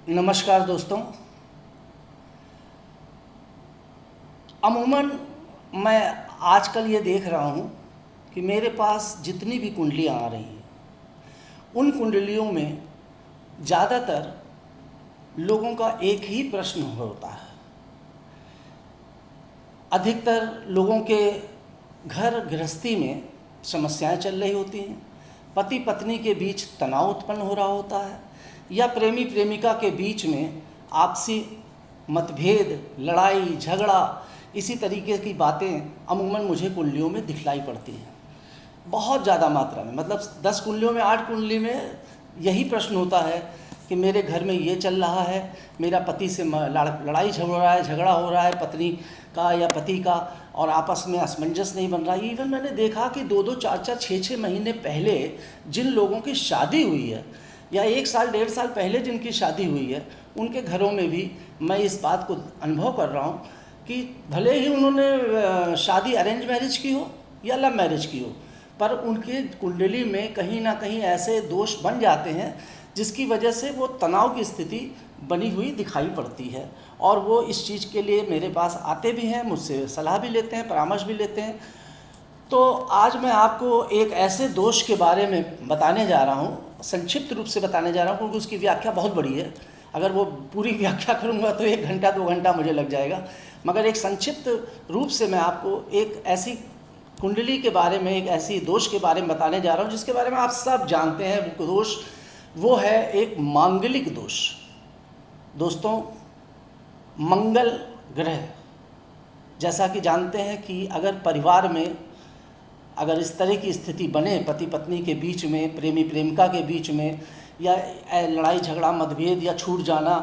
नमस्कार दोस्तों। अमूमन मैं आजकल ये देख रहा हूँ कि मेरे पास जितनी भी कुंडलियाँ आ रही हैं उन कुंडलियों में ज़्यादातर लोगों का एक ही प्रश्न होता है। अधिकतर लोगों के घर गृहस्थी में समस्याएं चल रही होती हैं, पति पत्नी के बीच तनाव उत्पन्न हो रहा होता है, या प्रेमी प्रेमिका के बीच में आपसी मतभेद, लड़ाई झगड़ा, इसी तरीके की बातें अमूमन मुझे कुंडलियों में दिखलाई पड़ती हैं बहुत ज़्यादा मात्रा में। मतलब 10 कुंडलियों में 8 कुंडली में यही प्रश्न होता है कि मेरे घर में ये चल रहा है, मेरा पति से लड़ाई झगड़ा हो रहा है पत्नी का या पति का, और आपस में असमंजस नहीं बन रहा। इवन मैंने देखा कि 2-2, 4-4, 6-6 महीने पहले जिन लोगों की शादी हुई है या 1 साल 1.5 साल पहले जिनकी शादी हुई है, उनके घरों में भी मैं इस बात को अनुभव कर रहा हूँ कि भले ही उन्होंने शादी अरेंज मैरिज की हो या लव मैरिज की हो, पर उनकी कुंडली में कहीं ना कहीं ऐसे दोष बन जाते हैं जिसकी वजह से वो तनाव की स्थिति बनी हुई दिखाई पड़ती है। और वो इस चीज़ के लिए मेरे पास आते भी हैं, मुझसे सलाह भी लेते हैं, परामर्श भी लेते हैं। तो आज मैं आपको एक ऐसे दोष के बारे में बताने जा रहा हूँ, संक्षिप्त रूप से बताने जा रहा हूँ, क्योंकि उसकी व्याख्या बहुत बड़ी है। अगर वो पूरी व्याख्या करूँगा तो 1 घंटा 2 घंटा मुझे लग जाएगा, मगर एक संक्षिप्त रूप से मैं आपको एक ऐसी कुंडली के बारे में, एक ऐसी दोष के बारे में बताने जा रहा हूँ जिसके बारे में आप सब जानते हैं। वो दोष वो है एक मांगलिक दोष। दोस्तों, मंगल ग्रह, जैसा कि जानते हैं कि अगर परिवार में अगर इस तरह की स्थिति बने, पति पत्नी के बीच में, प्रेमी प्रेमिका के बीच में, या लड़ाई झगड़ा, मतभेद या छूट जाना,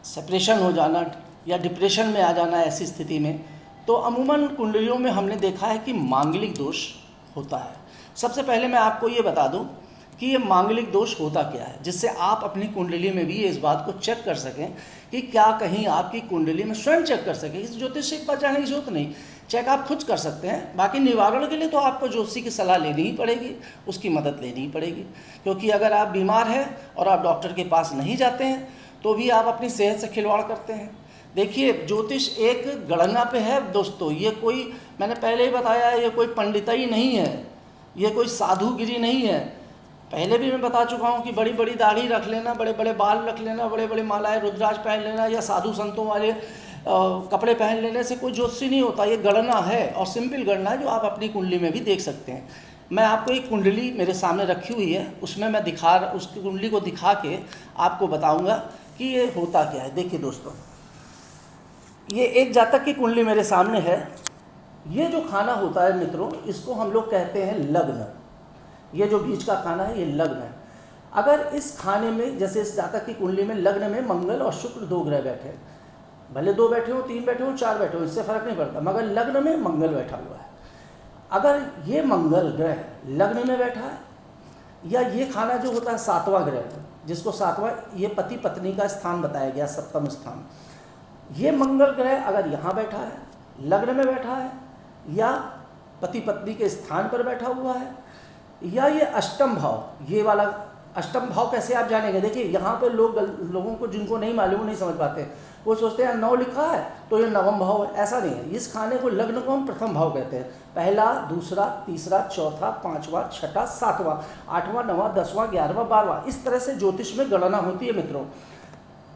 सेपरेशन हो जाना या डिप्रेशन में आ जाना, ऐसी स्थिति में तो अमूमन कुंडलियों में हमने देखा है कि मांगलिक दोष होता है। सबसे पहले मैं आपको ये बता दूं कि ये मांगलिक दोष होता क्या है, जिससे आप अपनी कुंडली में भी इस बात को चेक कर सकें कि क्या कहीं आपकी कुंडली में, स्वयं चेक कर सकें। इस ज्योतिषी के पास जाने की जरूरत नहीं, चेक आप खुद कर सकते हैं। बाकी निवारण के लिए तो आपको ज्योतिषी की सलाह लेनी ही पड़ेगी, उसकी मदद लेनी ही पड़ेगी, क्योंकि अगर आप बीमार हैं और आप डॉक्टर के पास नहीं जाते हैं तो भी आप अपनी सेहत से खिलवाड़ करते हैं। देखिए, ज्योतिष एक गणना पे है दोस्तों। ये कोई, मैंने पहले ही बताया है, ये कोई पंडिताई नहीं है, ये कोई साधुगिरी नहीं है। पहले भी मैं बता चुका हूँ कि बड़ी बड़ी दाढ़ी रख लेना, बड़े बड़े बाल रख लेना, बड़े बड़े मालाएं रुद्राक्ष पहन लेना या साधु संतों वाले कपड़े पहन लेने से कोई ज्योतिषी नहीं होता। ये गणना है, और सिंपल गणना है जो आप अपनी कुंडली में भी देख सकते हैं। मैं आपको एक कुंडली मेरे सामने रखी हुई है, उसमें मैं उस कुंडली को दिखा के आपको बताऊँगा कि ये होता क्या है। देखिए दोस्तों, ये एक जातक की कुंडली मेरे सामने है। ये जो खाना होता है मित्रों, इसको हम लोग कहते हैं लग्न। ये जो बीच का खाना है, ये लग्न है। अगर इस खाने में, जैसे इस जातक की कुंडली में लग्न में मंगल और शुक्र 2 ग्रह बैठे, भले 2 बैठे हो, 3 बैठे हो, 4 बैठे हो, इससे फर्क नहीं पड़ता, मगर लग्न में मंगल बैठा हुआ है। अगर ये मंगल ग्रह लग्न में बैठा है, या ये खाना जो होता है 7वां ग्रह, जिसको 7वां, ये पति पत्नी का स्थान बताया गया, 7वां स्थान, ये मंगल ग्रह अगर यहाँ बैठा है, लग्न में बैठा है, या पति पत्नी के स्थान पर बैठा हुआ है, या ये अष्टम भाव, ये वाला अष्टम भाव कैसे आप जानेंगे? देखिए, यहाँ पे लोगों को, जिनको नहीं मालूम, नहीं समझ पाते, वो सोचते हैं 9 लिखा है तो ये 9वां भाव है। ऐसा नहीं है। इस खाने को, लग्न को हम प्रथम भाव कहते हैं। पहला, दूसरा, तीसरा, चौथा, 5वां, 6वां, 7वां, 8वां, 9वां, 10वां, 11वां, 12वां, इस तरह से ज्योतिष में गणना होती है मित्रों।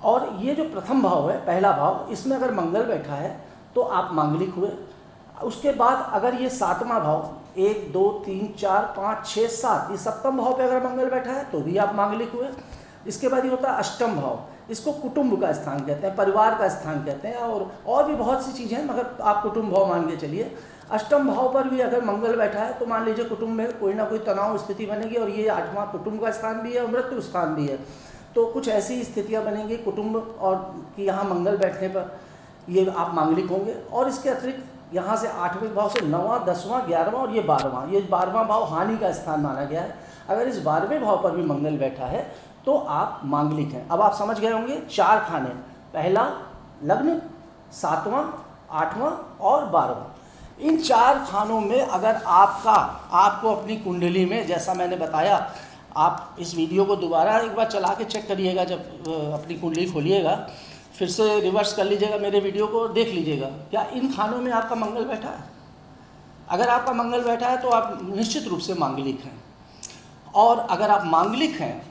और ये जो प्रथम भाव है, पहला भाव, इसमें अगर मंगल बैठा है तो आप मांगलिक हुए। उसके बाद अगर ये 7वां भाव, 1, 2, 3, 4, 5, 6, 7, ये 7वें भाव पे अगर मंगल बैठा है तो भी आप मांगलिक हुए। इसके बाद ये होता है अष्टम भाव, इसको कुटुंब का स्थान कहते हैं, परिवार का स्थान कहते हैं, और भी बहुत सी चीज़ें हैं, मगर आप कुटुंब भाव मान के चलिए। अष्टम भाव पर भी अगर मंगल बैठा है तो मान लीजिए कुटुंब में कोई ना कोई तनाव स्थिति बनेगी, और ये 8वां कुटुंब का स्थान भी है और मृत्यु स्थान भी है। तो कुछ ऐसी स्थितियां बनेंगी कुटुंब और कि यहाँ मंगल बैठने पर ये आप मांगलिक होंगे। और इसके अतिरिक्त यहाँ से 8वें भाव से 9वां, 10वां, 11वां और ये 12वां, ये 12वां भाव हानि का स्थान माना गया है। अगर इस 12वें भाव पर भी मंगल बैठा है तो आप मांगलिक हैं। अब आप समझ गए होंगे 4 खाने, पहला लग्न, 7वां, 8वां और 12वां। इन 4 खानों में अगर आपको अपनी कुंडली में, जैसा मैंने बताया, आप इस वीडियो को दोबारा एक बार चला के चेक करिएगा, जब अपनी कुंडली खोलिएगा फिर से रिवर्स कर लीजिएगा मेरे वीडियो को, देख लीजिएगा क्या इन खानों में आपका मंगल बैठा है। अगर आपका मंगल बैठा है तो आप निश्चित रूप से मांगलिक हैं। और अगर आप मांगलिक हैं,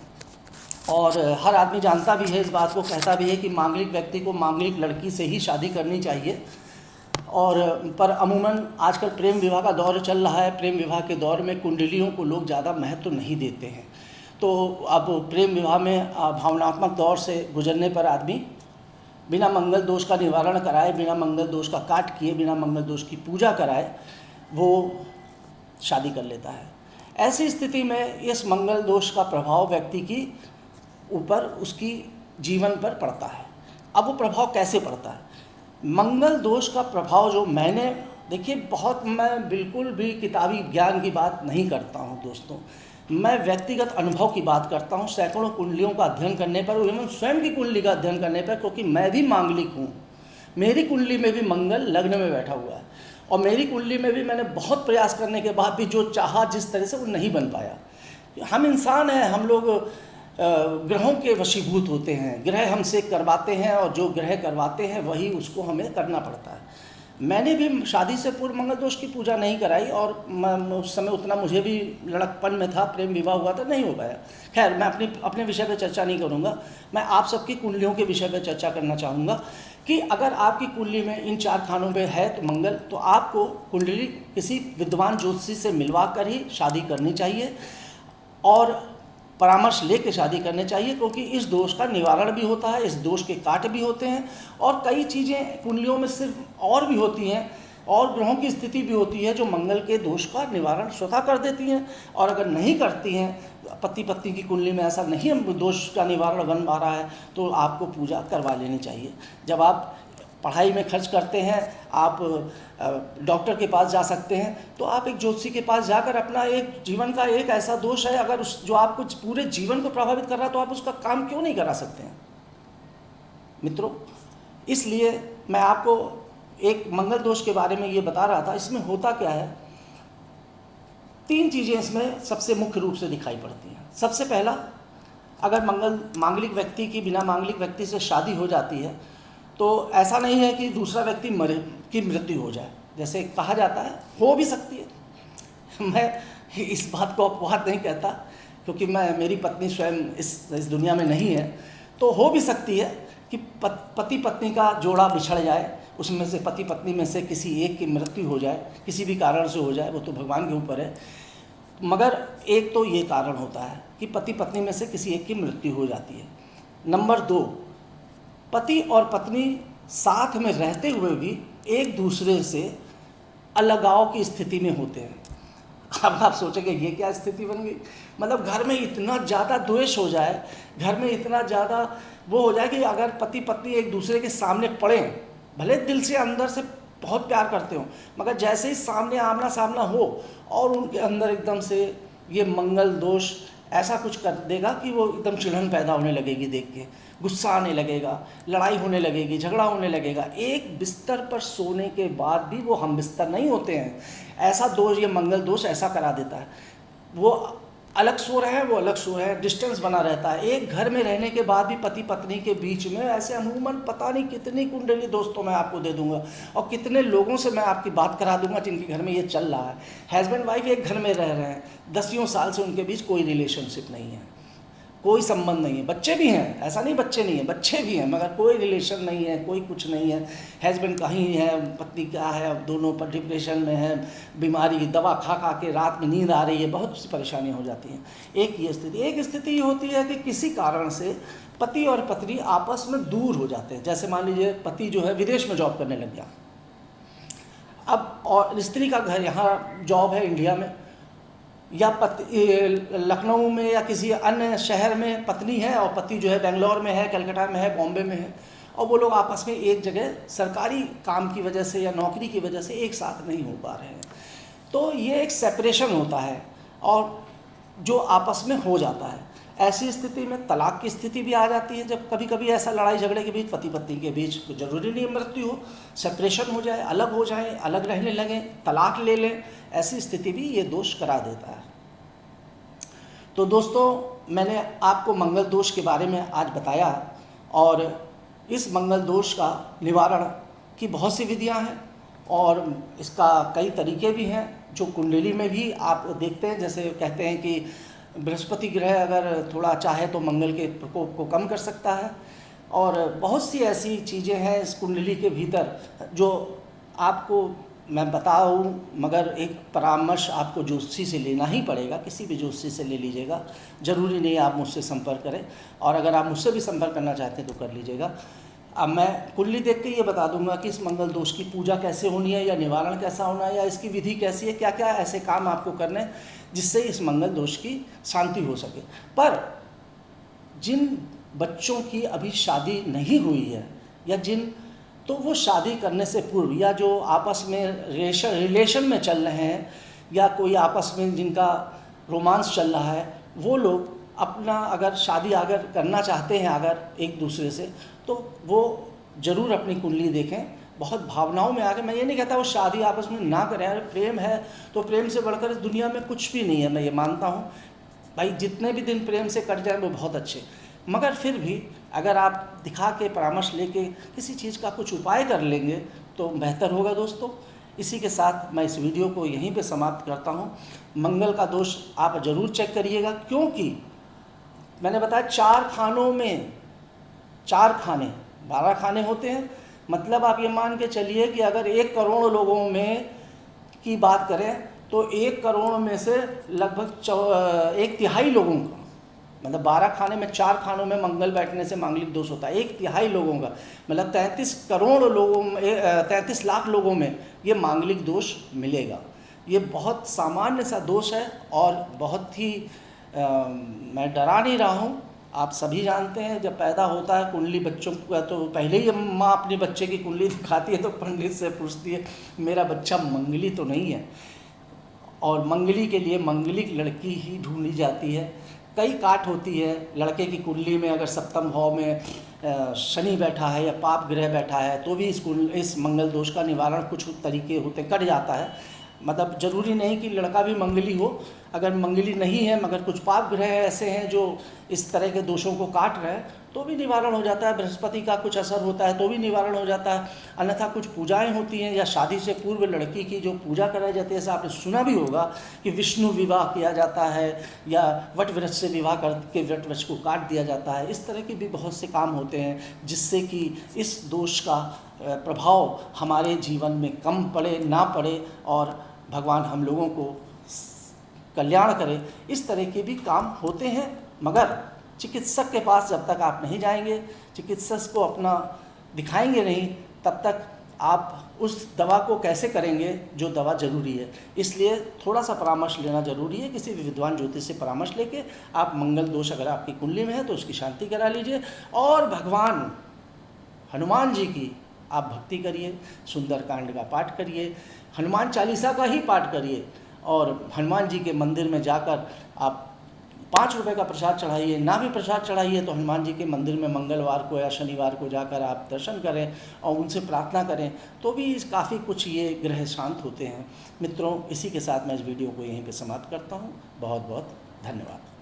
और हर आदमी जानता भी है इस बात को, कहता भी है कि मांगलिक व्यक्ति को मांगलिक लड़की से ही शादी करनी चाहिए, और पर अमूमन आजकल प्रेम विवाह का दौर चल रहा है। प्रेम विवाह के दौर में कुंडलियों को लोग ज़्यादा महत्व नहीं देते हैं। तो अब प्रेम विवाह में भावनात्मक दौर से गुजरने पर आदमी बिना मंगल दोष का निवारण कराए, बिना मंगल दोष का काट किए, बिना मंगल दोष की पूजा कराए वो शादी कर लेता है। ऐसी स्थिति में इस मंगल दोष का प्रभाव व्यक्ति की ऊपर, उसकी जीवन पर पड़ता है। अब वो प्रभाव कैसे पड़ता है? मंगल दोष का प्रभाव जो मैंने, देखिए मैं बिल्कुल भी किताबी ज्ञान की बात नहीं करता हूँ दोस्तों, मैं व्यक्तिगत अनुभव की बात करता हूँ। सैकड़ों कुंडलियों का अध्ययन करने पर, एवं स्वयं की कुंडली का अध्ययन करने पर, क्योंकि मैं भी मांगलिक हूँ। मेरी कुंडली में भी मंगल लग्न में बैठा हुआ है, और मेरी कुंडली में भी मैंने बहुत प्रयास करने के बाद भी जो चाहा जिस तरह से वो नहीं बन पाया। हम इंसान हैं, हम लोग ग्रहों के वशीभूत होते हैं, ग्रह हमसे करवाते हैं, और जो ग्रह करवाते हैं वही उसको हमें करना पड़ता है। मैंने भी शादी से पूर्व मंगल दोष की पूजा नहीं कराई, और उस समय उतना मुझे भी लड़कपन में था, प्रेम विवाह हुआ था, नहीं हो पाया। खैर, मैं अपने विषय पर चर्चा नहीं करूँगा, मैं आप सबकी कुंडलियों के विषय पर चर्चा करना चाहूँगा कि अगर आपकी कुंडली में इन 4 खानों में है तो मंगल, तो आपको कुंडली किसी विद्वान ज्योतिषी से मिलवा कर ही शादी करनी चाहिए, और परामर्श लेके शादी करनी चाहिए, क्योंकि इस दोष का निवारण भी होता है, इस दोष के काट भी होते हैं, और कई चीज़ें कुंडलियों में सिर्फ और भी होती हैं, और ग्रहों की स्थिति भी होती है जो मंगल के दोष का निवारण स्वतः कर देती हैं। और अगर नहीं करती हैं, पति पत्नी की कुंडली में ऐसा नहीं दोष का निवारण बन पा रहा है, तो आपको पूजा करवा लेनी चाहिए। जब आप पढ़ाई में खर्च करते हैं, आप डॉक्टर के पास जा सकते हैं, तो आप एक ज्योतिषी के पास जाकर अपना एक जीवन का एक ऐसा दोष है अगर उस जो आपको पूरे जीवन को प्रभावित कर रहा है, तो आप उसका काम क्यों नहीं करा सकते हैं मित्रों। इसलिए मैं आपको एक मंगल दोष के बारे में ये बता रहा था। इसमें होता क्या है, 3 चीज़ें इसमें सबसे मुख्य रूप से दिखाई पड़ती हैं। सबसे पहला, अगर मांगलिक व्यक्ति की बिना मांगलिक व्यक्ति से शादी हो जाती है, तो ऐसा नहीं है कि दूसरा व्यक्ति की मृत्यु हो जाए, जैसे कहा जाता है, हो भी सकती है। मैं इस बात को अपवाद नहीं कहता, क्योंकि मेरी पत्नी स्वयं इस दुनिया में नहीं है, तो हो भी सकती है कि पति पत्नी का जोड़ा बिछड़ जाए, उसमें से पति पत्नी में से किसी एक की मृत्यु हो जाए, किसी भी कारण से हो जाए, वो तो भगवान के ऊपर है। मगर एक तो ये कारण होता है कि पति पत्नी में से किसी एक की मृत्यु हो जाती है। नंबर 2, पति और पत्नी साथ में रहते हुए भी एक दूसरे से अलगाव की स्थिति में होते हैं। अब आप सोचेंगे ये क्या स्थिति बन गई, मतलब घर में इतना ज़्यादा द्वेष हो जाए, घर में इतना ज़्यादा वो हो जाए कि अगर पति पत्नी एक दूसरे के सामने पड़ें, भले दिल से अंदर से बहुत प्यार करते हो, मगर जैसे ही सामने आमना सामना हो और उनके अंदर एकदम से ये मंगल दोष ऐसा कुछ कर देगा कि वो एकदम चिढ़न पैदा होने लगेगी, देख के गुस्सा आने लगेगा, लड़ाई होने लगेगी, झगड़ा होने लगेगा। एक बिस्तर पर सोने के बाद भी वो हम बिस्तर नहीं होते हैं। ऐसा दोष, ये मंगल दोष ऐसा करा देता है। वो अलग सो रहे हैं, वो अलग सो रहे हैं, डिस्टेंस बना रहता है। एक घर में रहने के बाद भी पति पत्नी के बीच में ऐसे अमूमन पता नहीं कितनी कुंडली दोस्तों मैं आपको दे दूंगा, और कितने लोगों से मैं आपकी बात करा दूंगा जिनके घर में ये चल रहा है। हस्बैंड वाइफ एक घर में रह रहे हैं, 10 साल से उनके बीच कोई रिलेशनशिप नहीं है, कोई संबंध नहीं है। बच्चे भी हैं, ऐसा नहीं बच्चे नहीं हैं, बच्चे भी हैं, मगर कोई रिलेशन नहीं है, कोई कुछ नहीं है। हस्बैंड कहीं है, पत्नी क्या है, दोनों पर डिप्रेशन में है, बीमारी, दवा खा खा के रात में नींद आ रही है, बहुत सी परेशानियाँ हो जाती हैं। एक स्थिति ये होती है कि किसी कारण से पति और पत्नी आपस में दूर हो जाते हैं। जैसे मान लीजिए पति जो है विदेश में जॉब करने लग गया, अब और स्त्री का घर यहाँ जॉब है इंडिया में, या लखनऊ में या किसी अन्य शहर में पत्नी है, और पति जो है बेंगलोर में है, कलकत्ता में है, बॉम्बे में है, और वो लोग आपस में एक जगह सरकारी काम की वजह से या नौकरी की वजह से एक साथ नहीं हो पा रहे हैं। तो ये एक सेपरेशन होता है, और जो आपस में हो जाता है। ऐसी स्थिति में तलाक की स्थिति भी आ जाती है। जब कभी कभी ऐसा लड़ाई झगड़े के बीच पति पत्नी के बीच तो जरूरी नहीं मृत्यु हो, सेपरेशन हो जाए, अलग हो जाए, अलग रहने लगें, तलाक ले लें, ऐसी स्थिति भी ये दोष करा देता है। तो दोस्तों, मैंने आपको मंगल दोष के बारे में आज बताया, और इस मंगल दोष का निवारण की बहुत सी विधियां हैं और इसका कई तरीके भी हैं जो कुंडली में भी आप देखते हैं। जैसे कहते हैं कि बृहस्पति ग्रह अगर थोड़ा चाहे तो मंगल के प्रकोप को कम कर सकता है, और बहुत सी ऐसी चीज़ें हैं इस कुंडली के भीतर जो आपको मैं बताऊं, मगर एक परामर्श आपको ज्योतिषी से लेना ही पड़ेगा। किसी भी ज्योतिषी से ले लीजिएगा, ज़रूरी नहीं आप मुझसे संपर्क करें, और अगर आप मुझसे भी संपर्क करना चाहते हैं तो कर लीजिएगा। अब मैं कुंडली देख के ये बता दूंगा कि इस मंगल दोष की पूजा कैसे होनी है, या निवारण कैसा होना है, या इसकी विधि कैसी है, क्या क्या ऐसे काम आपको करने हैं जिससे इस मंगल दोष की शांति हो सके। पर जिन बच्चों की अभी शादी नहीं हुई है, या तो वो शादी करने से पूर्व, या जो आपस में रिलेशन में चल रहे हैं, या कोई आपस में जिनका रोमांस चल रहा है, वो लोग अपना अगर शादी अगर करना चाहते हैं अगर एक दूसरे से, तो वो ज़रूर अपनी कुंडली देखें। बहुत भावनाओं में आके, मैं ये नहीं कहता वो शादी आपस में ना करें, अरे प्रेम है तो प्रेम से बढ़कर इस दुनिया में कुछ भी नहीं है, मैं ये मानता हूँ भाई। जितने भी दिन प्रेम से कट जाए वो बहुत अच्छे, मगर फिर भी अगर आप दिखा के परामर्श लेके किसी चीज़ का कुछ उपाय कर लेंगे तो बेहतर होगा दोस्तों। इसी के साथ मैं इस वीडियो को यहीं पे समाप्त करता हूँ। मंगल का दोष आप ज़रूर चेक करिएगा, क्योंकि मैंने बताया 4 खानों में 4 खाने 12 खाने होते हैं। मतलब आप ये मान के चलिए कि अगर 1 करोड़ लोगों में की बात करें तो 1 करोड़ में से लगभग 1/3 लोगों का, मतलब 12 खाने में 4 खानों में मंगल बैठने से मांगलिक दोष होता है। 1/3 लोगों का, मतलब 33 करोड़ लोगों में 33 लाख लोगों में ये मांगलिक दोष मिलेगा। ये बहुत सामान्य सा दोष है, और बहुत ही मैं डरा नहीं रहा हूँ। आप सभी जानते हैं जब पैदा होता है कुंडली बच्चों का, तो पहले ही माँ अपने बच्चे की कुंडली दिखाती है तो पंडित से पूछती है मेरा बच्चा मंगली तो नहीं है, और मंगली के लिए मंगलिक लड़की ही ढूंढी जाती है। कई काट होती है लड़के की कुंडली में, अगर सप्तम भाव में शनि बैठा है या पाप ग्रह बैठा है तो भी इस मंगल दोष का निवारण कुछ तरीके होते, कट जाता है। मतलब ज़रूरी नहीं कि लड़का भी मंगली हो, अगर मंगली नहीं है मगर कुछ पाप ग्रह ऐसे हैं जो इस तरह के दोषों को काट रहे हैं तो भी निवारण हो जाता है। बृहस्पति का कुछ असर होता है तो भी निवारण हो जाता है। अन्यथा कुछ पूजाएं होती हैं, या शादी से पूर्व लड़की की जो पूजा कराई जाती है, जैसे आपने सुना भी होगा कि विष्णु विवाह किया जाता है, या वट वृक्ष से विवाह करके वट वृक्ष को काट दिया जाता है। इस तरह के भी बहुत से काम होते हैं जिससे कि इस दोष का प्रभाव हमारे जीवन में कम पड़े, ना पड़े, और भगवान हम लोगों को कल्याण करे। इस तरह के भी काम होते हैं, मगर चिकित्सक के पास जब तक आप नहीं जाएंगे, चिकित्सक को अपना दिखाएंगे नहीं, तब तक आप उस दवा को कैसे करेंगे जो दवा ज़रूरी है। इसलिए थोड़ा सा परामर्श लेना ज़रूरी है। किसी भी विद्वान ज्योतिष से परामर्श लेके आप मंगल दोष अगर आपकी कुंडली में है तो उसकी शांति करा लीजिए, और भगवान हनुमान जी की आप भक्ति करिए, सुंदरकांड का पाठ करिए, हनुमान चालीसा का ही पाठ करिए, और हनुमान जी के मंदिर में जाकर आप 5 रुपए का प्रसाद चढ़ाइए। ना भी प्रसाद चढ़ाइए तो हनुमान जी के मंदिर में मंगलवार को या शनिवार को जाकर आप दर्शन करें और उनसे प्रार्थना करें, तो भी काफ़ी कुछ ये ग्रह शांत होते हैं। मित्रों, इसी के साथ मैं इस वीडियो को यहीं पे समाप्त करता हूँ। बहुत बहुत धन्यवाद।